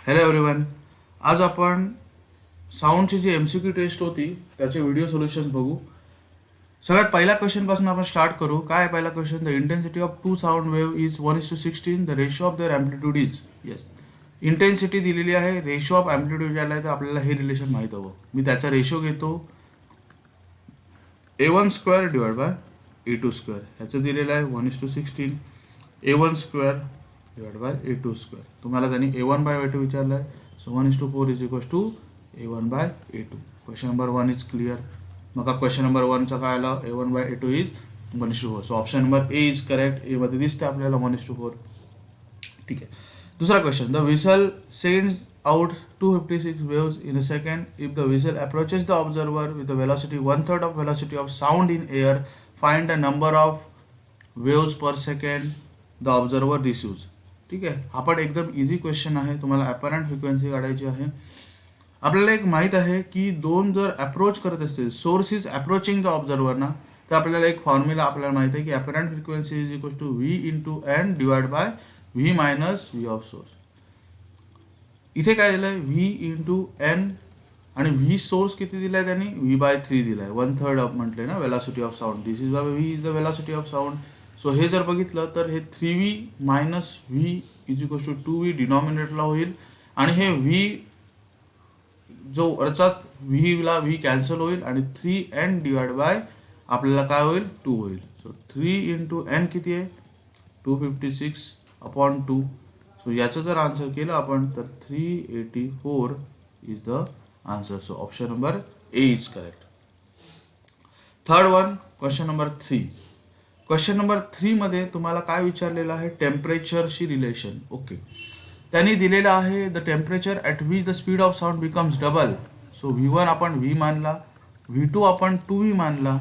Hello everyone. आज आपण साऊंडची जी MCQ taste होती त्याचे व्हिडिओ सोल्युशन्स बघू. सगळ्यात पहिल्या क्वेश्चन पासून आपण स्टार्ट करू. काय आहे पहिला question? The intensity of two sound wave is 1:16. The ratio of their amplitude is. Yes, intensity दिलेली आहे, रेशो ऑफ अँप्लिट्यूड विचारला आहे, तर आपल्याला हे रिलेशन माहीत हवं. मी त्याचा रेशो घेतो A1² डिवाइड बाय A2². ह्याचं दिलेलं आहे 1:16. A1² divide by A2². तुम्हाला त्यांनी A1 बाय A2 विचारलं आहे. So 1:4 is equals to A1 by A2. Question number 1 is clear. मग क्वेश्चन नंबर 1चा काय आलं? A1 by A2 is 1:4. So option number A is correct. A मध्ये दिसते आपल्याला 1:4. ठीक आहे. दूसरा question. The whistle sends out 256 waves in a second. If the whistle approaches the observer with a velocity 1/3 of velocity of sound in air, find the number of waves per second the observer receives. ठीक आहे. आपण एकदम easy question आहे. तुम्हाला अपॅरंट frequency काढायची आहे. आपल्याला एक माहीत आहे की दोन जर अप्रोच करत असतील, source is approaching the observer ना, तर आपल्याला एक फॉर्म्युला आपल्याला माहिती आहे की apparent frequency is equal to V into n divide by V minus V of source. इथे काय दिलंय? V इंटू एन आणि V सोर्स किती दिलाय त्यांनी? V/3 दिलाय. 1/3 म्हटले ना velocity of sound. This is V is the velocity of sound. So हे जर बघितलं तर हे 3V minus V is equal to 2V डिनॉमिनेटरला होईल आणि हे V जो वरचात V ला V कॅन्सल होईल आणि 3n डिवाइड बाय आपल्याला काय होईल? 2 होईल. सो 3 इंटू एन किती आहे? 256/2. सो याचं जर आन्सर केलं आपण तर 384 is the answer. So option number A is correct. Third one, question number 3. Question number 3 मध्ये तुम्हाला काय विचारलेलं आहे? टेम्परेचरशी रिलेशन. ओके, त्यांनी दिलेलं आहे the temperature at which the speed of sound becomes double. So V1 आपण V मानला, V2 आपण 2V मानला,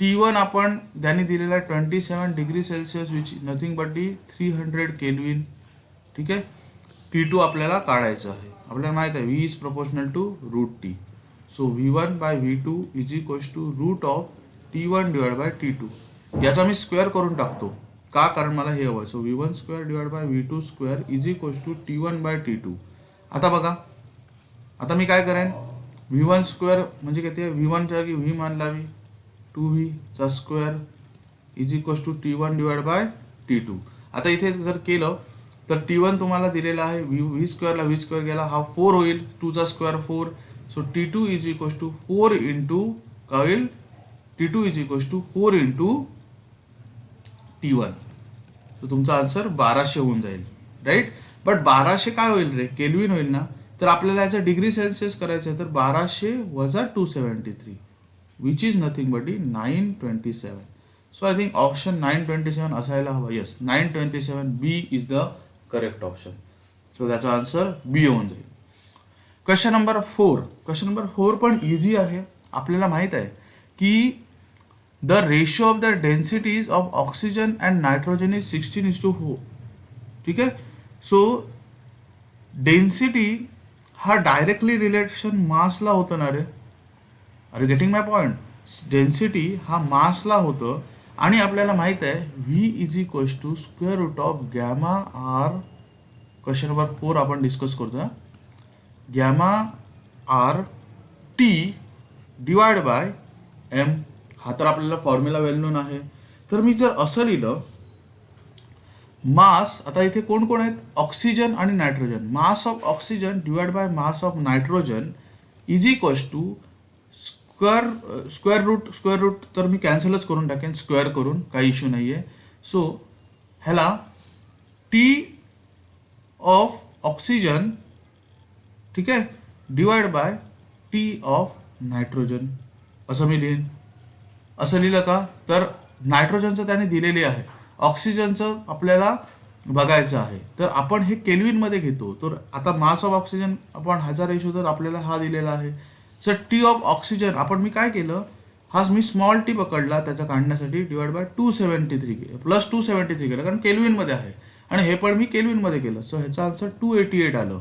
T1 आपण त्यांनी दिलेला 27 degree Celsius which nothing but the 300 kelvin. ठीक आहे. T2 आपल्याला काढायचं आहे. आपल्याला माहित आहे V is proportional to √T. So V1 by V2 is equals to root of T1 divide by T2. याचा मी स्क्वेअर करून टाकतो. का? कारण मला हे हवं. So V1² divide by V2² is equals to T1 by T2. आता बघा, आता मी काय करेन? V1² म्हणजे किती आहे? V1 च्या जागी V मानला मी, 2V चा square is equals to T1 divide by T2. आता इथे जर केलं तर T1 तुम्हाला दिलेला आहे, V² ला V² गेला, हा 4 होईल, 2 चा square 4. So T2 is equals to 4 into काय होईल? T2 is equals to 4 into T1. तर तुमचा आन्सर 1200 होऊन जाईल. राईट. बट 1200 काय होईल रे? केल्विन होईल ना. तर आपल्याला याचं डिग्री सेल्सिअस करायचं आहे, तर 1200 वजा 273 which is nothing but 927. So I think option 927 असायला हवा. Yes, 927 B is the correct option. So त्याचा आन्सर बी होऊन जाईल. Question number 4. क्वेश्चन नंबर 4 पण इझी आहे. आपल्याला माहित आहे की the ratio of the densities of oxygen and nitrogen is 16:4. ठीक आहे. सो डेन्सिटी हा डायरेक्टली रिलेशन मासला होतं ना रे. Are you getting my point? Density हा मासला होतं आणि आपल्याला माहित आहे V is equals to square root of gamma R. Question number 4 आपण डिस्कस करतो. Gamma R T divide by M. हा तर आपल्याला फॉर्म्युला वेल नोन आहे. तर मी जर असं लिहिलं, मास, आता इथे कोण कोण आहेत? ऑक्सिजन आणि nitrogen. Mass of oxygen divide by mass of nitrogen is equals to square root. तर मी कॅन्सलच करून टाकेन स्क्वेअर करून, काही इश्यू नाही आहे. सो ह्याला टी ऑफ ऑक्सिजन, ठीक आहे, divide bye T of nitrogen असं मी लिहीन. असं लिहिलं का? तर नायट्रोजनचं त्याने दिलेले आहे, ऑक्सिजनचं आपल्याला बघायचं आहे, तर आपण हे केल्विनमध्ये घेतो. तर आता मास ऑफ ऑक्सिजन आपण ह्याचा रेशो तर आपल्याला हा दिलेला आहे. सर टी ऑफ ऑक्सिजन आपण मी काय केलं, हा मी स्मॉल टी पकडला त्याचा काढण्यासाठी, डिवाइड बाय 273 प्लस 273 केलं कारण केल्विनमध्ये आहे आणि हे पण मी केल्विनमध्ये केलं. सो ह्याचा आन्सर 288 आलं.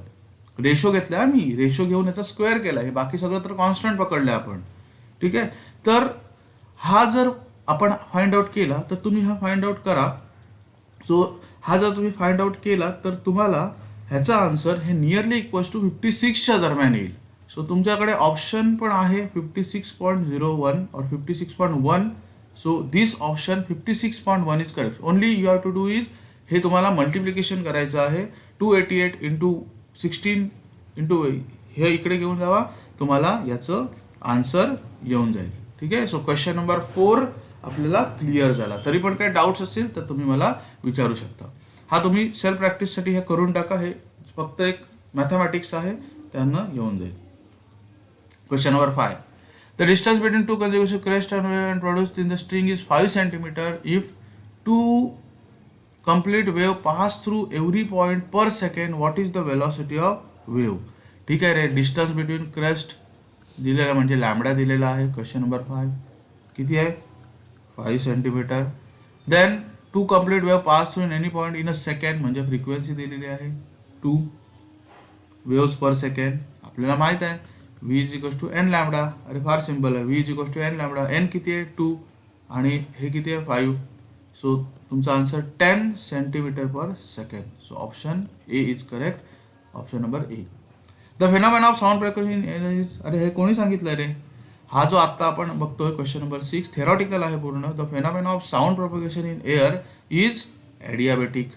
रेशो घेतला मी, रेशो घेऊन याचा स्क्वेअर केला. हे बाकी सगळं तर कॉन्स्टंट पकडलं आपण. ठीक आहे. तर हा जर आपण फाइंड आउट केला तर तुम्ही हा फाइंड आउट करा. सो हा जर तुम्ही फाइंड आउट केला तर तुम्हाला ह्याचा आन्सर हे नियरली इक्वल्स टू 56च्या दरम्यान येईल. सो तुमच्याकडे ऑप्शन पण आहे 56.01 और 56.1. So this option 56.1 is correct. Only you have to do is हे तुम्हाला मल्टिप्लिकेशन करायचं आहे. 288 इंटू 16 इंटू हे इकडे घेऊन जावा, तुम्हाला याचं आन्सर येऊन जाईल. ठीक आहे. सो क्वेश्चन नंबर 4 आपल्याला क्लिअर झाला. तरी पण काही डाऊट्स असतील तर तुम्ही मला विचारू शकता. हा तुम्ही सेल्फ प्रॅक्टिससाठी हे करून टाका. हे फक्त एक मॅथमॅटिक्स आहे, त्यांना येऊन जाईल. Question number 5. The distance between two consecutive crest and wave and produced in the string is 5 cm. If two complete wave pass through every point per second, what is the velocity of wave? ठीक आहे रे. Distance between crest दिलेला म्हणजे lambda दिलेला आहे. Question number 5 किती आहे? 5 centimetre. Then to complete wave pass through in any point in a second म्हणजे frequency दिलेली आहे 2 वेव्स पर सेकंड. आपल्याला माहित आहे v is equal to n lambda. अरे फार सिंपल आहे. v is equal to n lambda. N किती आहे? 2 आणि हे किती आहे? 5. सो तुमचा answer 10 centimetre per second. So option A is correct. Option number A. The phenomena of sound propagation is, अरे हे कोणी सांगितलं रे? हा जो आता आपण बघतोय क्वेश्चन नंबर 6 थेरॉटिकल आहे पूर्ण. The phenomena of sound propagation in air is adiabatic.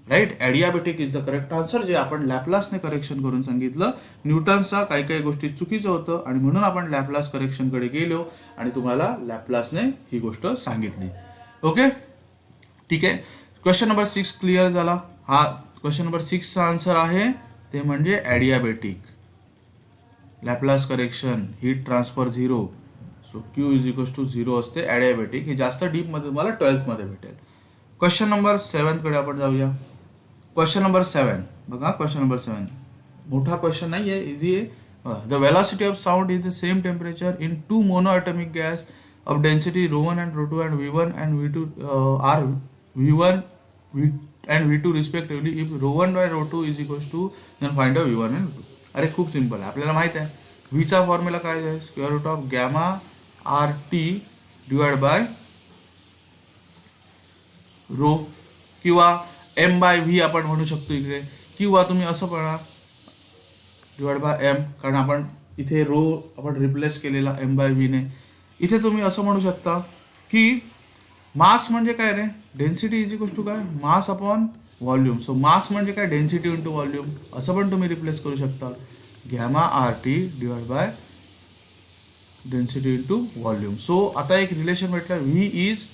Right. Adiabatic is the correct answer, जे आपण लॅपलासने करेक्शन करून सांगितलं. न्यूटनचा काही काही गोष्टी चुकीचं होतं आणि म्हणून आपण लॅपलास करेक्शनकडे गेलो आणि तुम्हाला लॅपलासने ही गोष्ट सांगितली. ओके. ठीक आहे. क्वेश्चन नंबर 6 क्लिअर झाला. हा क्वेश्चन नंबर 6चा आन्सर आहे ते म्हणजे adiabatic. Laplace correction, heat transfer 0. So Q is equal to 0 असते ॲडियाबॅटिक. हे जास्त डीपमध्ये तुम्हाला 12th मध्ये भेटेल. क्वेश्चन नंबर 7 कडे आपण जाऊया. क्वेश्चन नंबर 7 बघा. क्वेश्चन नंबर 7 मोठा क्वेश्चन नाही आहे, इझी आहे. The velocity of sound is the same temperature in 2 monoatomic gas of density ρ1 and ρ2 and v1 and v2 are v1 and v2 respectively. If ρ1 by ρ2 is equals to, then find out v1 and v2. अरे खूप simple आहे. आपल्याला माहित आहे व्हीचा formula काय आहे? Square root of gamma R T divide by rho, किंवा m by v आपण म्हणू शकतो इकडे, किंवा तुम्ही असं म्हणा डिवाइड बाय एम, कारण आपण इथे रो आपण रिप्लेस केलेला एम बाय व्ही ने. इथे तुम्ही असं म्हणू शकता की मास म्हणजे काय रे? डेन्सिटी इज इक्वल टू काय? Mass upon volume. So mass म्हणजे काय? Density into volume. असं पण तुम्ही रिप्लेस करू शकता. Gamma R T divide by density into volume. So आता एक रिलेशन भेटलं, v is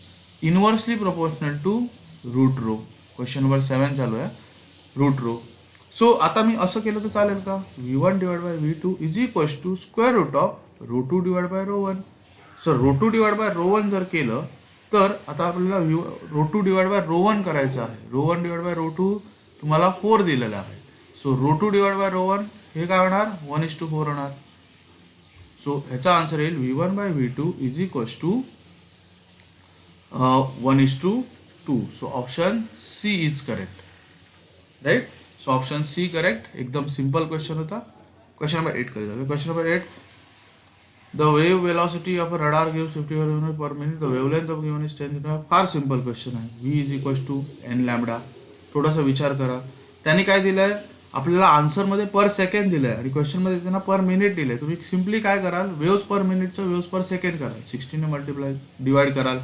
inversely proportional to root rho. Question number 7 चालू आहे, रूट रो. सो आता मी असं केलं तर चालेल का? v1 divide by v2 is equal to square root of ρ2 divide by ρ1. So ρ2 divide by ρ1 जर केलं तर आता आपल्याला ρ2 डिवाइड बाय ρ1 करायचं आहे. ρ1 डिवाइड बाय ρ2 तुम्हाला 4 दिलेलं आहे. सो ρ2 डिवाइड बाय ρ1 हे काय होणार? 1:4 होणार. सो ह्याचा आन्सर येईल v1 by v2 is equal to 1:2. So option c is correct. Right. So option c correct. एकदम सिंपल क्वेश्चन होता. क्वेश्चन नंबर 8 कडे जाऊया. Question number 8. The wave velocity of a radar gives 50 km per minute. The wavelength of given is 10 cm. फार simple question आहे. v is equal to n lambda. थोडासा विचार करा. त्यांनी काय दिलंय आपल्याला? आन्सरमध्ये पर सेकंड दिलंय आणि क्वेश्चनमध्ये त्यांना पर मिनिट दिलंय. तुम्ही सिम्पली काय कराल? वेव्स पर मिनिटचं वेव्स पर सेकंड कराल. 16 ने मल्टिप्लाय डिवाइड कराल.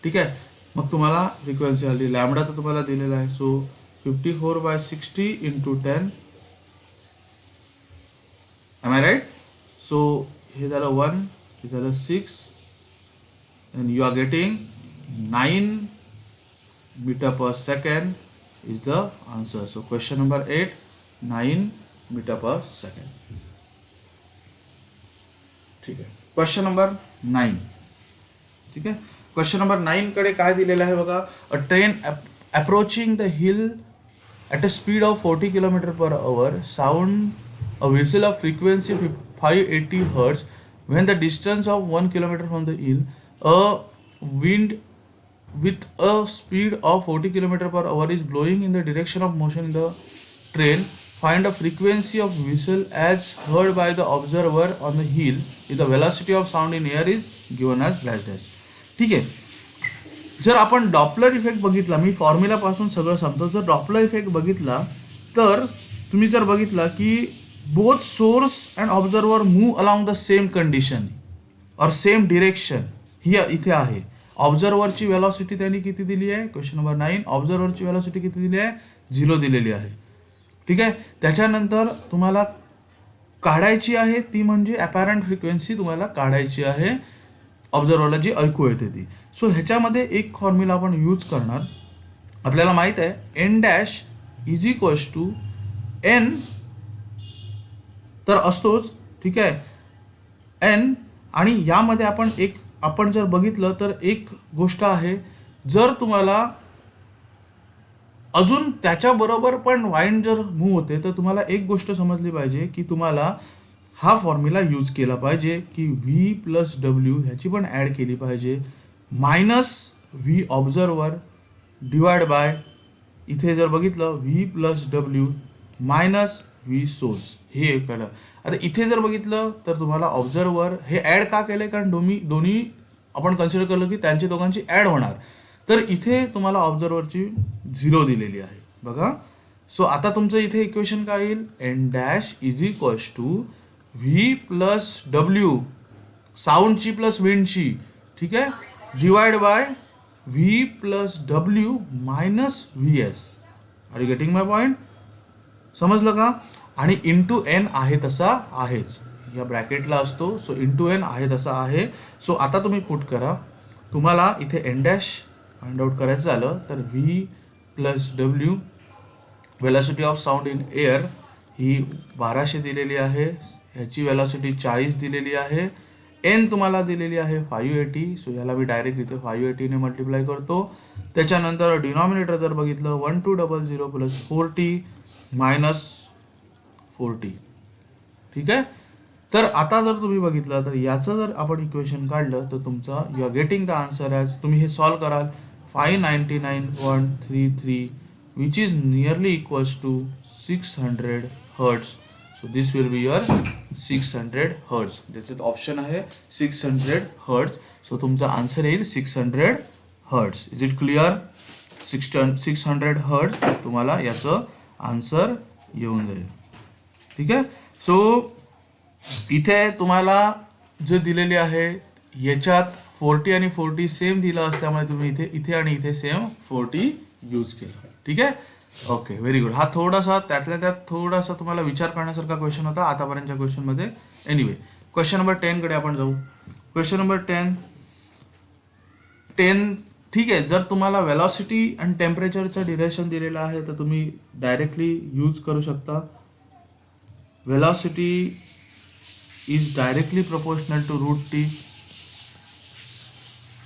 ठीक आहे. मग तुम्हाला फ्रिक्वेन्सी आली. लॅम्बडा तर तुम्हाला दिलेला आहे. So 54/60 into 10. Am I right? So हे झालं 1, हे झालं 6, and you are getting 9 meter per second is the answer. So question number 8, 9 meter per second. ठीक आहे. Question number 9. ठीक आहे. क्वेश्चन नंबर 9 कडे काय दिलेलं आहे बघा. अ train approaching the hill at a speed of 40 km per hour sound a whistle of frequency 580 Hz. When the distance of 1 km from the hill, a wind with a speed of 40 km per hour is blowing in the direction of motion in the train. Find a frequency of whistle as heard by the observer on the hill. If the velocity of sound in air is given as dash dash. ठीक आहे. जर आपण Doppler effect बघितला, मी formula पासून सगळं सांगतो. जर Doppler effect बघितला तर तुम्ही जर बघितलं की both source and observer move along the same condition और सेम डिरेक्शन ही इथे आहे. ऑब्झर्वरची वेलॉसिटी त्यांनी किती दिली आहे, क्वेश्चन नंबर 9, ऑब्झर्वरची वेलॉसिटी किती दिली आहे, 0 दिलेली आहे. ठीक आहे. त्याच्यानंतर तुम्हाला काढायची आहे ती म्हणजे अपॅरंट फ्रिक्वेन्सी तुम्हाला काढायची आहे ऑब्झर्वरला जी ऐकू येते ती. सो ह्याच्यामध्ये एक फॉर्म्युला आपण यूज करणार. आपल्याला माहित आहे n dash is equals to n तर असतोच. ठीक आहे, एन. आणि यामध्ये आपण जर बघितलं तर एक गोष्ट आहे, जर तुम्हाला अजून त्याच्याबरोबर पण वाइंड जर मूव्ह होते तर तुम्हाला एक गोष्ट समजली पाहिजे की तुम्हाला हा फॉर्म्युला यूज केला पाहिजे की व्ही प्लस डब्ल्यू ह्याची पण ॲड केली पाहिजे minus V observer divide by इथे जर बघितलं V plus W minus V source हे कळलं. आता इथे जर बघितलं तर तुम्हाला ऑब्झर्वर हे ॲड का केलं, कारण दोन्ही आपण कन्सिडर केलं की त्यांची दोघांची ॲड होणार. तर इथे तुम्हाला ऑब्झर्वरची 0 दिलेली आहे बघा. सो आता तुमचं इथे इक्वेशन काय येईल, N dash is equals to V plus W साऊंडची प्लस विंडची, ठीक आहे, divide by V plus W minus V S. Are you getting my point? समजलं का? आणि इंटू एन आहे तसा आहेच, या ब्रॅकेटला असतो. सो इंटू एन आहे तसा आहे. सो आता तुम्ही पुट करा. तुम्हाला इथे एन डॅश फाइंड आउट करायचं झालं तर V plus W velocity of sound in air ही 1200 दिलेली आहे, ह्याची वेलॉसिटी 40 दिलेली आहे, एन तुम्हाला दिलेली आहे 580. सो याला मी डायरेक्ट इथे 580 ने मल्टिप्लाय करतो. त्याच्यानंतर डिनॉमिनेटर जर बघितलं 1200 प्लस 40 मायनस 40. ठीक आहे. तर आता जर तुम्ही बघितलं तर याचं जर आपण इक्वेशन काढलं तर तुमचं you are getting the answer as, तुम्ही हे सॉल्व कराल 599.33 which is nearly equals to 600 hertz. So this will be your 600 hertz. त्याच्यात ऑप्शन आहे 600 हर्ट्स. सो तुमचा आन्सर येईल 600 hertz. Is it clear? 600 hertz तुम्हाला याचं आन्सर येऊन जाईल. ठीक आहे. सो इथे तुम्हाला जे दिलेली आहे याच्यात 40 आणि 40 सेम दिलं असल्यामुळे तुम्ही इथे आणि इथे सेम 40 यूज केलं. ठीक आहे. Okay, very good. हा थोडासा त्यातल्या त्यात थोडासा तुम्हाला विचार करण्यासारखा क्वेश्चन होता आतापर्यंतच्या क्वेश्चनमध्ये. एनिवे, क्वेश्चन नंबर 10 कडे आपण जाऊ. क्वेश्चन नंबर 10 ठीक आहे. जर तुम्हाला वेलॉसिटी आणि टेम्परेचरचं डिरेक्शन दिलेलं आहे तर तुम्ही डायरेक्टली यूज करू शकता. Velocity is directly proportional to root t.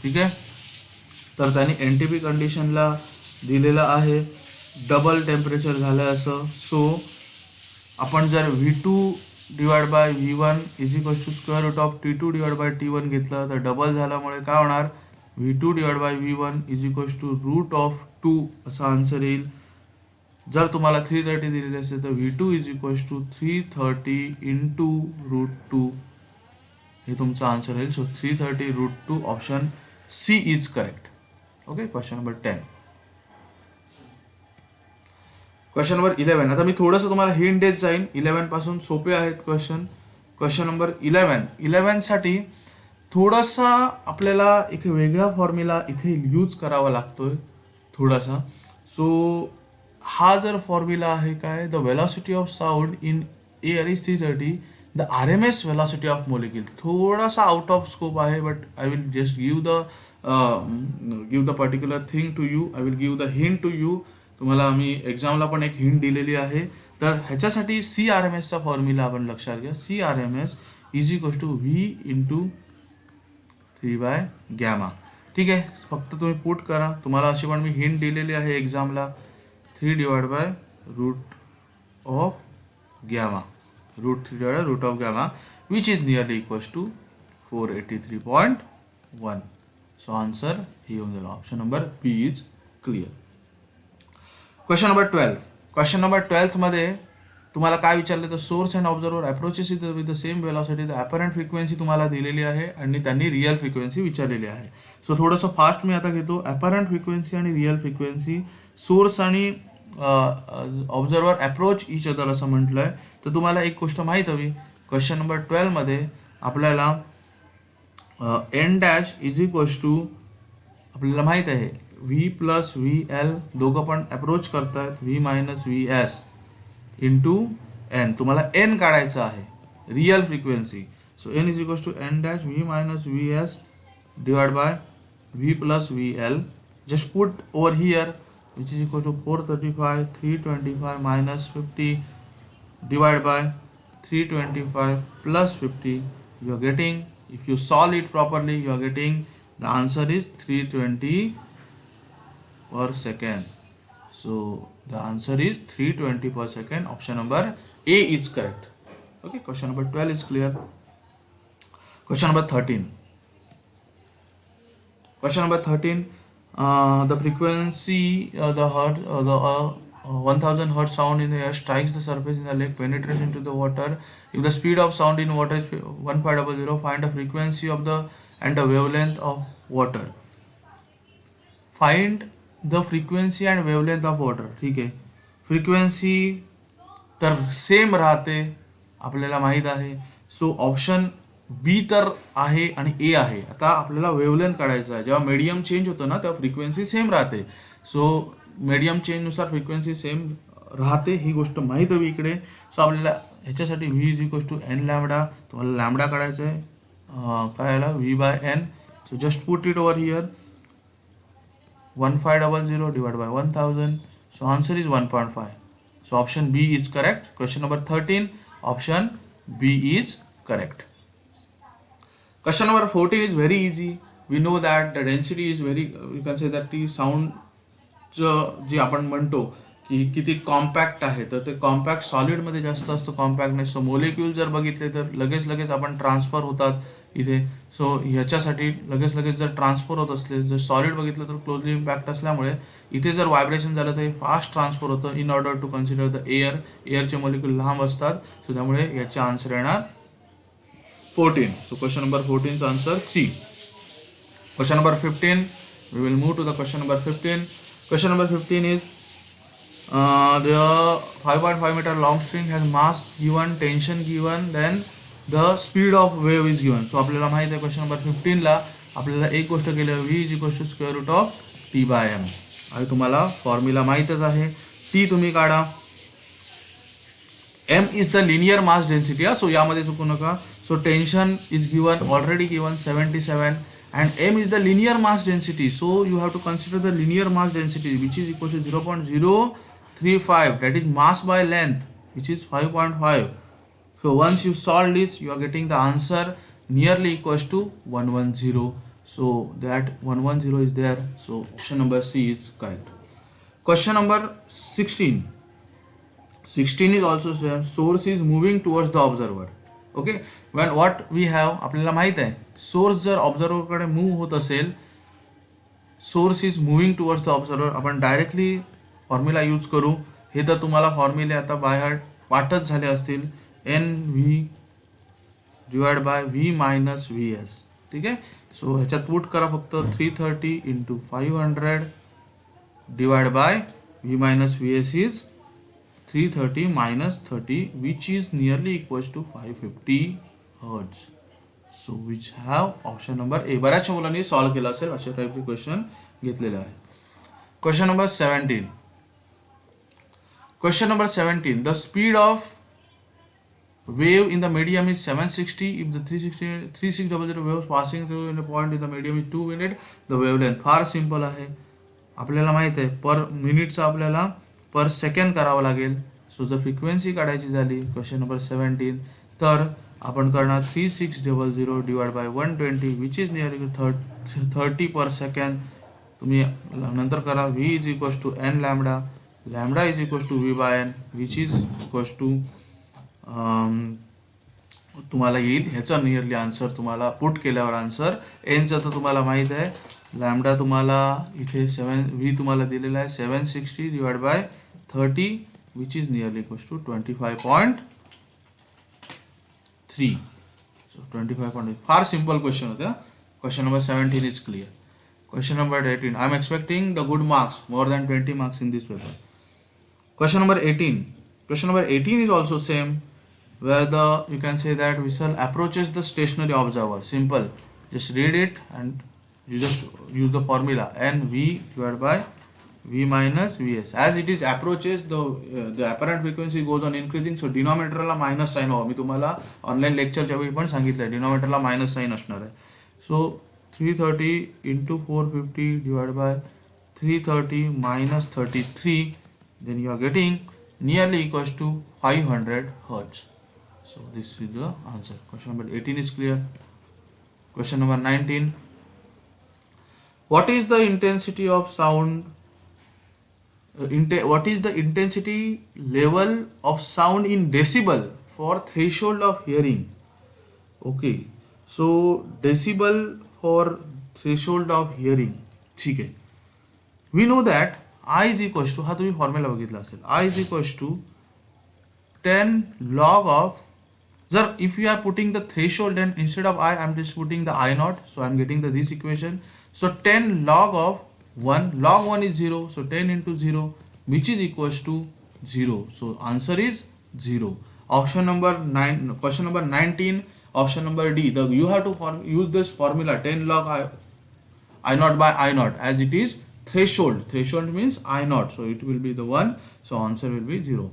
ठीक आहे. तर त्याने एनटीपी कंडिशनला दिलेलं आहे डबल टेम्परेचर झालं असं. सो आपण जर V2 divide by V1 is equals to square root of T2 divide by T1 घेतलं तर डबल झाल्यामुळे काय होणार, V2 divide by V1 is equals to root of 2 असा आन्सर येईल. जर तुम्हाला 330 दिलेले असेल तर V2 is equals to 330 into root 2 हे तुमचं आन्सर येईल. So 330 root 2 option c is correct. Okay, question number 10. Question number 11. आता मी थोडंसं तुम्हाला हिंट देत जाईन. 11 पासून सोपे आहेत क्वेश्चन. क्वेश्चन नंबर 11 साठी थोडासा आपल्याला एक वेगळा फॉर्म्युला इथे यूज करावा लागतोय थोडासा. सो हा जर फॉर्म्युला आहे काय, the velocity of sound in air is 330, the RMS velocity of molecule. थोडासा आउट ऑफ स्कोप आहे, but I will just give the particular thing to you. I will give the hint to you. तुम्हाला मी एक्झामला पण एक hint दिलेली आहे. तर ह्याच्यासाठी CRMSचा फॉर्म्युला आपण लक्षात घ्या. CRMS is equals to V into 3/γ. ठीक आहे. फक्त तुम्ही पुट करा. तुम्हाला अशी पण मी हिंट दिलेली आहे एक्झामला, 3 divide by root of γ, root 3 divide root of γ which is nearly equals to 483.1. So answer हे येऊन जाईल. Option number B is clear. Question number 12. Question number 12 मध्ये तुम्हाला काय विचारले तर source and observer approaches with the same velocity, the apparent frequency तुम्हाला दिलेली आहे आणि त्यांनी रिअल फ्रिक्वेन्सी विचारलेली आहे. सो थोडंसं फास्ट मी आता घेतो. अपॅरंट फ्रिक्वेन्सी आणि रिअल फ्रिक्वेन्सी, सोर्स आणि ऑब्झर्वर अप्रोच इच अदर असं म्हटलं आहे. तर तुम्हाला एक गोष्ट माहीत हवी, क्वेश्चन नंबर 12मध्ये आपल्याला n dash is equals to, आपल्याला माहीत आहे व्ही प्लस व्ही एल दोघं पण अप्रोच करतात v minus V s into n. तुम्हाला एन काढायचं आहे, real frequency. So n is equals to n dash v minus V s divide by V plus v l. Just put over here which is equal to 435 325 minus 50 divided by 325 plus 50. You are getting, if you solve it properly, you are getting the answer is 320 per second. So the answer is 320 per second. Option number A is correct. Okay, question number 12 is clear. Question number 13. Question number 13. The frequency, the hertz, the 1000 hertz sound in the air strikes the surface in the lake, penetrates into the water. If the speed of sound in water is 1500, find the frequency of the and the wavelength of water. Find the frequency and wavelength of water. ठीक आहे, frequency तर same राहते आपल्याला माहीत आहे. So option बी तर आहे आणि ए आहे. आता आपल्याला वेवलेंथ काढायचं आहे. जेव्हा मीडियम चेंज होतं ना तेव्हा फ्रिक्वेन्सी सेम राहते. सो मीडियम चेंजनुसार फ्रिक्वेन्सी सेम राहते, ही गोष्ट माहीत हवी इकडे. सो आपल्याला ह्याच्यासाठी v is equals to n lambda, तुम्हाला लॅमडा काढायचं आहे, काय आला v by n. So just put it over here 1500 divide by 1000. So answer is 1.5. So option b is correct. Question number 13, option b is correct. Question number 14 is very easy. We know that the density is very, you can say that the sound जे आपण म्हणतो की किती compact आहे, तर ते compact सॉलिडमध्ये जास्त असतं कॉम्पॅक्टनेस. सो मोलिक्यूल जर बघितले तर लगेच आपण ट्रान्सफर होतात इथे. सो ह्याच्यासाठी लगेच जर ट्रान्सफर होत असले, जर सॉलिड बघितलं तर क्लोजली इम्पॅक्ट असल्यामुळे इथे जर व्हायब्रेशन झालं तर हे फास्ट ट्रान्सफर होतं. In order to consider the एअरचे मोलिक्यूल लांब असतात. सो त्यामुळे याचा आन्सर येणार 14. So question number 14's answer C. Question number 15. We will move to the question number 15. Question number 15 is the 5.5 meter long string has mass given, tension given, then the speed of wave is given. So आपल्याला माहित आहे question number 15 ला आपल्याला एक गोष्ट केली, V is equals to square root of T by M. आणि तुम्हाला फॉर्म्युला माहीतच आहे. T तुम्ही काढा, M is the linear mass density. So यामध्ये चुकू नका. So tension is given, already given 77, and M is the linear mass density. So you have to consider the linear mass density, which is equal to 0.035. That is mass by length, which is 5.5. So once you solve this, you are getting the answer nearly equals to 110. So that 110 is there. So option number C is correct. Question number 16. 16 is also same. Source is moving towards the observer. Okay, when what we have, आपल्याला माहीत आहे source जर ऑब्झर्वरकडे move होत असेल, source is moving towards the observer, आपण directly formula use करू. हे तर तुम्हाला फॉर्म्युले आता बाय हार्ट पाठच झाले असतील. N v divide by v minus V s. ठीक आहे. सो ह्याच्यात पुट करा फक्त 330 into 500 divide by v minus V s is 330 minus 30, which is nearly equals to 550 hertz. So which have option number A. बऱ्याचशा मुलांनी solve केला असेल, अशा टाईपचे क्वेश्चन घेतलेले आहे. Question number 17. Question number 17. The speed of wave in the medium is 760. If the 3600 waves passing through in a point in the medium is 2 minutes, the wavelength. फार simple आहे. आपल्याला माहित आहे पर मिनिटचा आपल्याला पर सेकंड करावं लागेल. सो जर फ्रिक्वेन्सी काढायची झाली क्वेश्चन नंबर 17, तर आपण करणार 3600 divide by 120, which is near 30 per second. तुम्ही नंतर करा v is equals to n lambda, lambda is equals to v by n, which is equals to तुम्हाला येईल ह्याचा नियरली आन्सर तुम्हाला पुट केल्यावर आन्सर. एनचं तर तुम्हाला माहीत आहे, लॅमडा तुम्हाला इथे 7 व्ही तुम्हाला दिलेला आहे 760 divide by 30, which is nearly equals to 25.3. So 25.3. फार सिंपल क्वेश्चन होत्या. Question number 17 is clear. Question number 18. I am expecting the good marks, more than 20 marks in this paper. Question number 18. Question number 18 is also same, where the you can say that whistle approaches the stationary observer. Simple. Just read it and you just use the formula NV divided by V minus Vs. As it is approaches, the apparent frequency goes on increasing. So denominatorला minus sign हवा. मी तुम्हाला online लेक्चरच्या वेळी पण सांगितलंय डिनॉमिनेटरला minus sign असणार आहे. So 330 into 450 divided by 330 minus 33, then you are getting nearly equals to 500 hertz. So this is the answer. Question number 18 is clear. Question number 19. What is the intensity of sound? What is the intensity level of sound in decibel for threshold of hearing? Okay, so decibel for threshold of hearing. ठीक आहे. We know that I is equals to, हा तुम्ही formula बघितला असेल, I is equals to 10 log of, जर if you are putting the threshold, then instead of I am just putting the I naught, so I am getting this equation. So 10 log of 1, log 1 is 0, so 10 into 0, which is equals to 0. So answer is 0. Option number 9, question number 19, option number D. You have to use this formula 10 log I naught by I naught, as it is threshold. Threshold means I naught, so it will be the 1. So answer will be 0.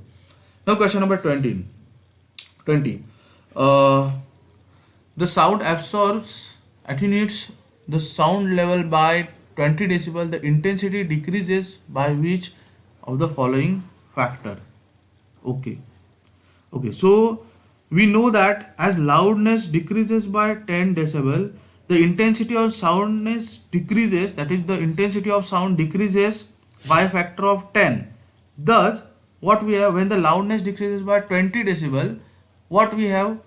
Now question number 20. The sound attenuates the sound level by 20 decibel. The intensity decreases by which of the following factor? Okay, so we know that as loudness decreases by 10 decibel, the intensity of soundness decreases, that is the intensity of sound decreases by a factor of 10. Thus what we have, when the loudness decreases by 20 decibel, what we have,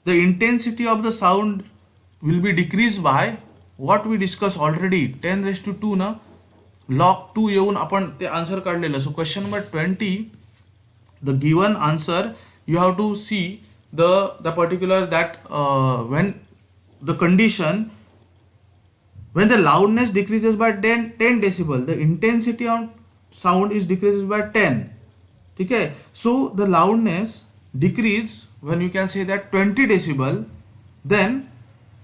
the intensity of the sound will be decreased by what we discussed already, 10 raised to 2 ना, log 2 येऊन आपण ते answer काढलेलं. So question number 20, the given answer, you have to see the particular that when the condition, when the loudness decreases by 10 decibel, the intensity of sound is decreases by 10. ठीक है. So the loudness decrease when you can say that 20 decibel, then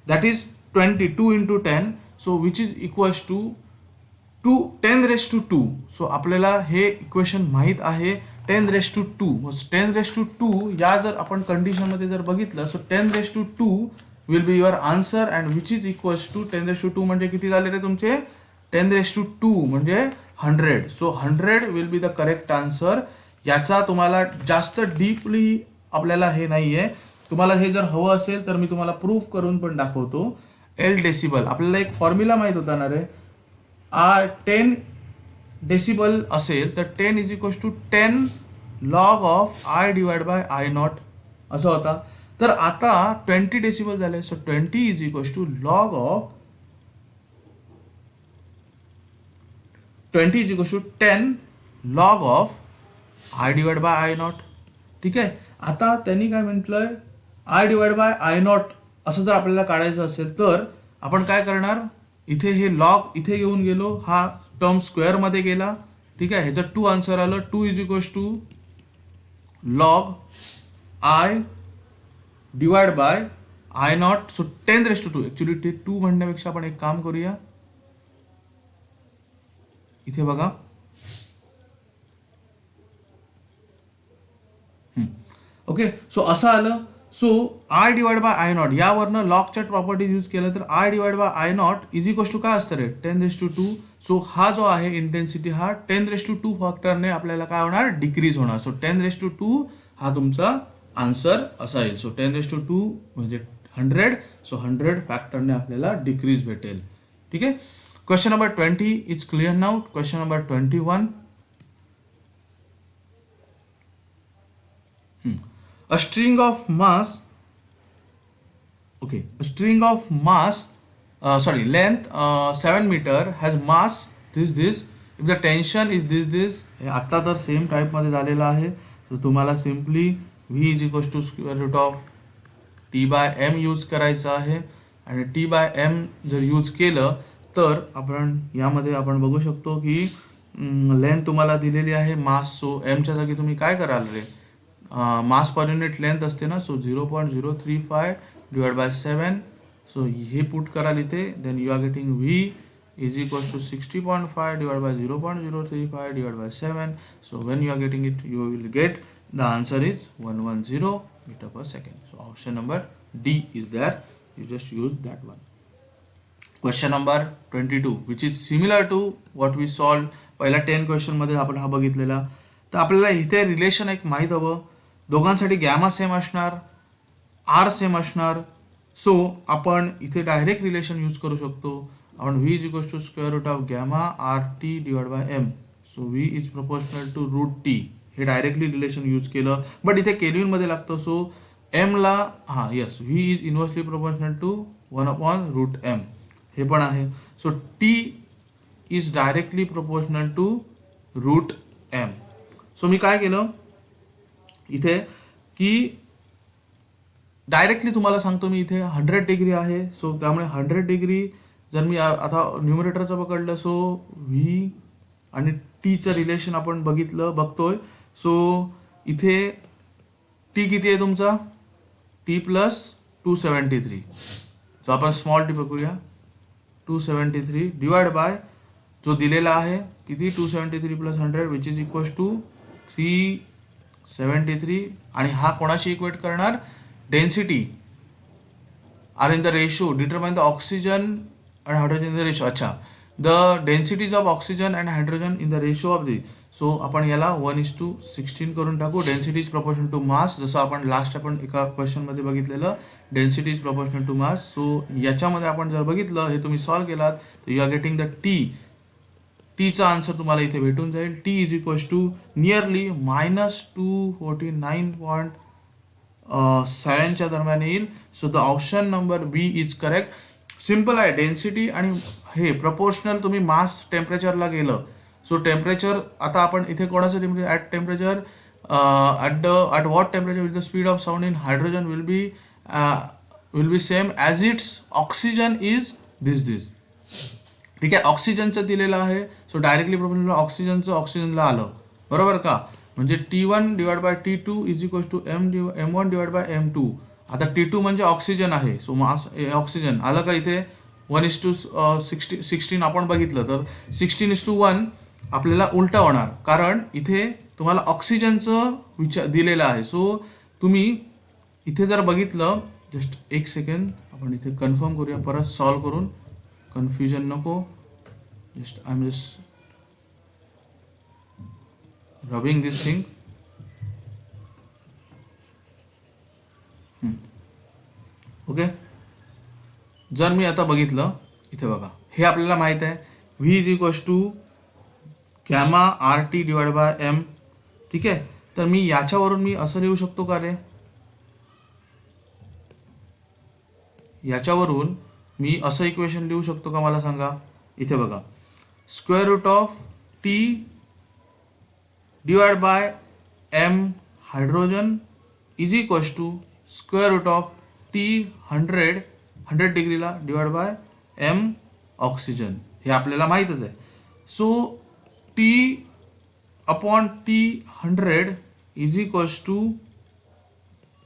that is 22 into 10, so which is equals to 10 raised to 2. So आपल्याला हे equation माहीत आहे 10 raised to 2. 10 raised to 2 या जर आपण condition मध्ये जर बघितलं, so 10 raised to 2 will be your answer, and which is equals to 10 raised to 2 म्हणजे किती झाले रे तुमचे 10 raised to 2 म्हणजे 100. So 100 will be the correct answer. याचा तुम्हाला जास्त डीपली आपल्याला हे नाहीये. तुम्हाला हे जर हवं असेल तर मी तुम्हाला प्रूफ करून पण दाखवतो. एल डेसिबल आपल्याला एक फॉर्म्युला माहित होता ना रे, 10 डेसिबल असेल तर 10 is equals to 10 log of I divide by I naught असं होता. तर आता 20 डेसिबल झाले, so 20 is equals to log of 20 is equals to 10 log of I divide by I naught. ठीक आहे. आता त्यांनी काय म्हटलंय, I divide by I naught असं जर आपल्याला काढायचं असेल तर आपण काय करणार, इथे हे लॉग इथे घेऊन गेलो, हा टर्म स्क्वेअर मध्ये गेला. ठीक आहे. ह्याचं 2 आन्सर आलं. 2 is equals to log I divide by I naught. So 10 raised to 2. Actually ते 2 म्हणण्यापेक्षा आपण एक काम करूया, इथे बघा, ओके. सो असं आलं. So I divide by I nought यावरनं लॉगच्या प्रॉपर्टीज यूज केलं तर I divide by I nought is equals to काय असतं रे 10 raised to 2. सो हा जो आहे इंटेन्सिटी हा 10 raised to 2 फॅक्टरने आपल्याला काय होणार, डिक्रीज होणार. सो 10 raised to 2 हा तुमचा आन्सर असा येईल. सो 10 raised to 2 म्हणजे 100. सो 100 फॅक्टरने आपल्याला डिक्रीज भेटेल. ठीक आहे. Question number 20 is clear now. Question number 21. A string of mass, okay, a string of mass, length 7 meter has mass this. If the tension is this, हे आता तर same type मध्ये झालेलं आहे. तर तुम्हाला simply v is equals to square root of t by m use करायचं आहे. आणि टी बाय एम जर यूज केलं तर आपण यामध्ये आपण बघू शकतो की लेंथ तुम्हाला दिलेली आहे मास, सो एमच्या जागी तुम्ही काय कराल रे, मास पर युनिट लेंथ असते ना, सो 0.035 डिवाइड बाय 7. सो हे पुट कराल इथे, then you are getting v is equals to 60.5 divide by 0.035 divide by 7. So when you are getting it you will get the answer is 110 metre per second. So option number d is there, you just use that one. Question number 22 which is similar to what we solved पहिल्या 10 question मध्ये आपण हा बघितलेला. तर आपल्याला इथे relation एक माहीत हवं, दोघांसाठी गॅमा सेम असणार, आर सेम असणार. सो आपण इथे डायरेक्ट रिलेशन यूज करू शकतो. आपण v is equals to square root of gamma R T divide by m. So v is proportional to root t, हे डायरेक्टली रिलेशन यूज केलं, but इथे केल्विन मध्ये लागतं. सो एम ला हां yes, v is inversely proportional to 1/√m, हे पण आहे. So t is directly proportional to √m. So मी काय केलं इथे की डायरेक्टली तुम्हाला सांगतो, मी इथे 100 डिग्री आहे. सो त्यामुळे 100 डिग्री जर मी आता न्यूमरेटरचं पकडलं, सो व्ही आणि टीचं रिलेशन आपण बघतोय. सो इथे टी किती आहे तुमचा, टी प्लस 273. सो आपण स्मॉल टी बघूया, 273 डिवाइड बाय जो दिलेला आहे किती, 273 plus 100 which is equals to 373. आणि हा कोणाशी इक्वेट करणार, density are in the ratio, determine the oxygen and hydrogen in the ratio. अच्छा, the densities of oxygen and hydrogen in the ratio of the. So आपण याला 1:16 करून टाकू. Density is proportional to mass, जसं आपण आपण एका क्वेश्चन मध्ये बघितलेलं, density is proportional to mass. So याच्यामध्ये आपण जर बघितलं, हे तुम्ही सॉल्व्ह केलात, तर you are getting the t. टीचा आन्सर तुम्हाला इथे भेटून जाईल. T is equals to nearly -249.7 च्या दरम्यान येईल. So the option number B is correct. Simple आहे, डेन्सिटी आणि हे प्रपोर्शनल, तुम्ही मास टेम्परेचरला गेलं. सो टेम्परेचर आता आपण इथे कोणाचं temperature, at temperature at what temperature with the speed of sound in hydrogen will be same as its oxygen is this. ठीक आहे, ऑक्सिजनचं दिलेलं आहे. सो डायरेक्टली प्रोपोर्शनल ऑक्सिजनला आलं, बरोबर का. म्हणजे T1 divide by T2 is equals to M1 divide by M2. आता T2 म्हणजे ऑक्सिजन आहे, सो मास ऑक्सिजन आलं का इथे. 1:16 आपण बघितलं, तर 16:1 आपल्याला उलटा होणार, कारण इथे तुम्हाला ऑक्सिजनचं दिलेलं आहे. सो तुम्ही इथे जर बघितलं, जस्ट एक सेकंड आपण इथे कन्फर्म करूया परत सॉल्व करून, कन्फ्युजन नको. Just I am just rubbing this thing. Okay, जर मी आता बघितलं इथे बघा, हे आपल्याला माहित आहे, v is equals to gamma R T divide by m. ठीक आहे, तर मी याच्यावरून मी असं लिहू शकतो का रे, याच्यावरून मी असं इक्वेशन लिहू शकतो का, मला सांगा. इथे बघा, square root of T divide by M hydrogen is equals to square root of T 100 डिग्रीला डिवाइड बाय एम ऑक्सिजन. हे आपल्याला माहीतच आहे. So T upon T 100 is equals to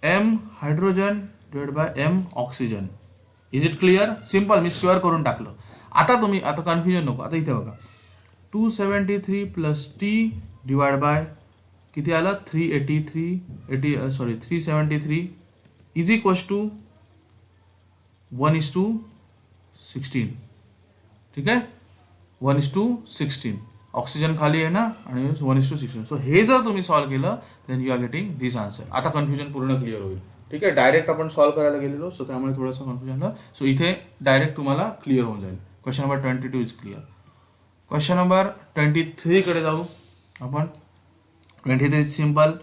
M hydrogen divide by M oxygen. Is it clear. Simple, मी square करून टाकलं. आता तुम्ही आता कन्फ्युजन नको. आता इथे बघा, 273 प्लस टी डिवाइड बाय किती आलं, 373 इज इक्वल्स टू 1:16. ठीक आहे, 1:16. ऑक्सिजन खाली आहे ना, आणि 1:16. सो हे जर तुम्ही सॉल्व्ह केलं, then you are getting this answer. आता कन्फ्युजन पूर्ण क्लिअर होईल. ठीक आहे, डायरेक्ट आपण सॉल्व्ह करायला गेलेलो, सो त्यामुळे थोडंसं कन्फ्युजन झालं. सो इथे डायरेक्ट तुम्हाला क्लिअर होऊन जाईल. Question number 22 is clear. Question number 23 कडे जाऊ आपण. 23 simple.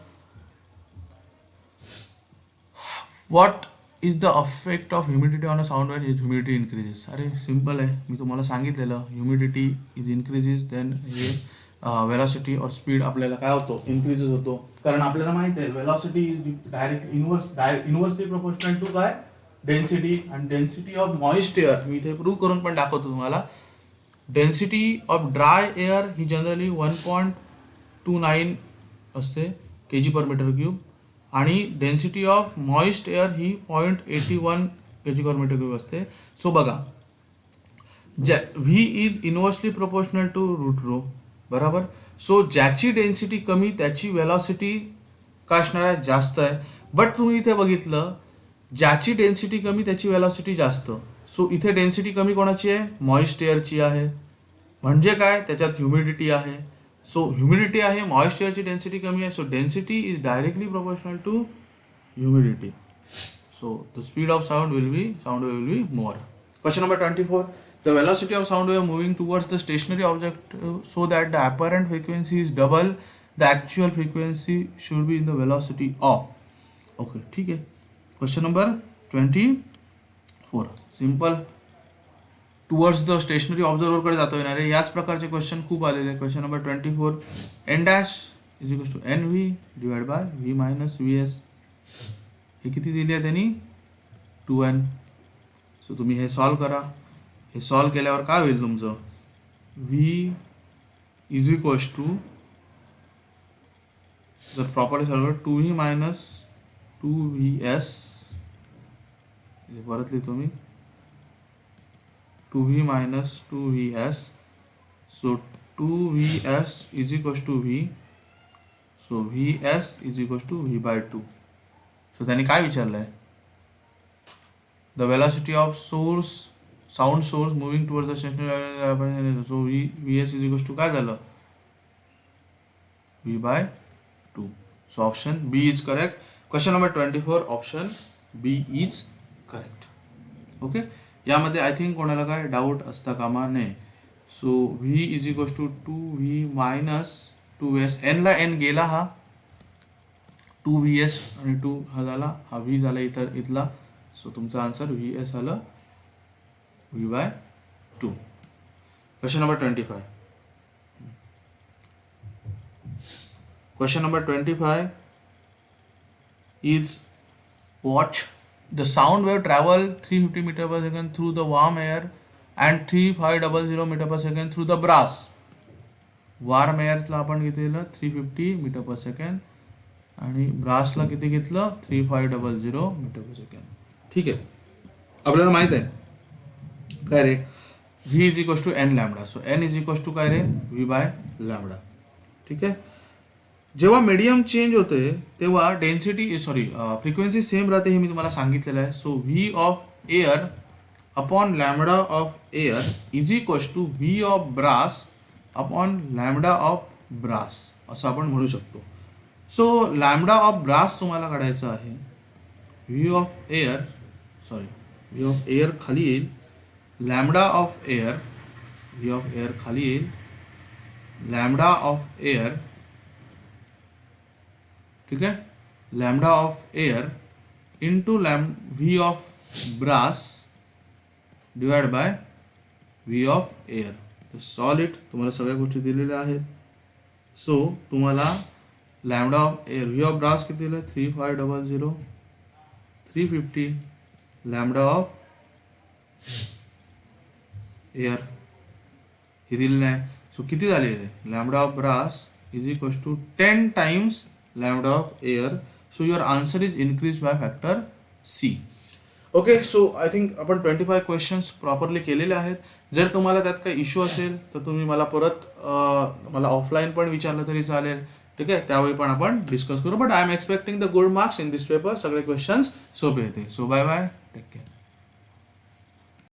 What is the affect of humidity on a sound wave is humidity increases. अरे सिम्पल आहे, मी तुम्हाला सांगितलेलं, ह्युमिडिटी इज इन्क्रीजेस, देन हे वेलॉसिटी और स्पीड आपल्याला काय होतो, इन्क्रीजेस होतो. कारण आपल्याला माहिती आहे velocity is direct inversely proportional to काय, डेन्सिटी. आणि डेन्सिटी ऑफ मॉइस्ट एअर मी इथे प्रूव्ह करून पण दाखवतो तुम्हाला. डेन्सिटी ऑफ ड्राय एअर ही जनरली 1.29 असते kg/m³, आणि डेन्सिटी ऑफ मॉइस्ट एअर ही 0.81 kg/m³ असते. सो बघा, v is inversely proportional to root rho, बरोबर. सो ज्याची डेन्सिटी कमी त्याची वेलॉसिटी काय असणार आहे, जास्त आहे. बट तुम्ही इथे बघितलं, ज्याची डेन्सिटी कमी त्याची वेलॉसिटी जास्त. सो इथे डेन्सिटी कमी कोणाची आहे, मॉइस्ट एअरची आहे. म्हणजे काय, त्याच्यात ह्युमिडिटी आहे. सो ह्युमिडिटी आहे, मॉइस्ट एअरची डेन्सिटी कमी आहे. So density is directly proportional to humidity. So the speed of sound will be more. Question number 24. The velocity of sound wave moving towards the stationary object so that the apparent frequency is double the actual frequency should be in the velocity of. Okay, ठीक है. Question number 24. Simple. Towards the stationary observer कडे जाता येणार आहे. याच प्रकारचे question खूप आलेले आहेत. Question number 24. n dash is equals to NV divide by V minus VS. हे किती दिले आहे त्यांनी, 2n. सो तुम्ही हे सॉल्व करा. हे सॉल्व केल्यावर काय होईल तुमचं, V इज इक्वल्स टू, जर property solve 2V minus 2VS, परत लिहितो मी, 2V minus 2VS. So 2VS is equals to V. So VS is equals to V by 2. So त्यांनी काय विचारलंय, the velocity of sound source moving towards the stationary. So VS is equals to काय झालं, V by 2. So option B is correct. Question number 24, option B is correct. Okay. यामध्ये I think कोणाला काय doubt असता कामा नये. So v is equals to 2V minus 2S. एनला N गेला, हा 2VS आणि 2 हा झाला, हा V झाला इथला. सो तुमचा आन्सर VS आलं, V by 2. Question number 25. Question number 25 is what? The sound wave travel 350 meter per second through the warm air and 3500 meter per second through the brass. Warm एअरला आपण घेतलेलं 350 metre per second आणि ब्रासला किती घेतलं, 3500 metre per second. ठीक आहे. आपल्याला माहित आहे काय रे, V is equals to n lambda. So n is equals to काय रे, V बाय लॅम्बडा. ठीक आहे. जेव्हा मीडियम चेंज होते तेव्हा डेन्सिटी फ्रिक्वेन्सी सेम राहते, हे मी तुम्हाला सांगितलेलं आहे. So V of air upon lambda of air is equals to V of brass upon lambda of brass असं आपण म्हणू शकतो. सो लॅम्बडा ऑफ ब्रास तुम्हाला काढायचं आहे. V ऑफ एअर खाली येईल, lambda of air, V of air खाली येईल, लॅम्बडा ऑफ एअर, ठीक है, lambda of air into V of brass divide by V of air. Solid तुम्हाला सगळ्या गोष्टी दिलेल्या आहेत. सो तुम्हाला lambda of air, V of brass किती दिलं, 3500, 350, लॅम्बडा ऑफ एअर हे दिलेलं आहे. सो किती झाले, lambda of brass is equals to 10 times lambda of air. So your answer is increase by factor C. Okay. So I think आपण 25 questions properly केलेले आहेत. जर तुम्हाला त्यात काही इश्यू असेल तर तुम्ही मला परत मला ऑफलाईन पण विचारलं तरी चालेल. ठीक आहे, त्यावेळी पण आपण डिस्कस करू. But I am expecting the good marks in this paper. सगळे क्वेश्चन्स सोपे येते. So bye bye, take care.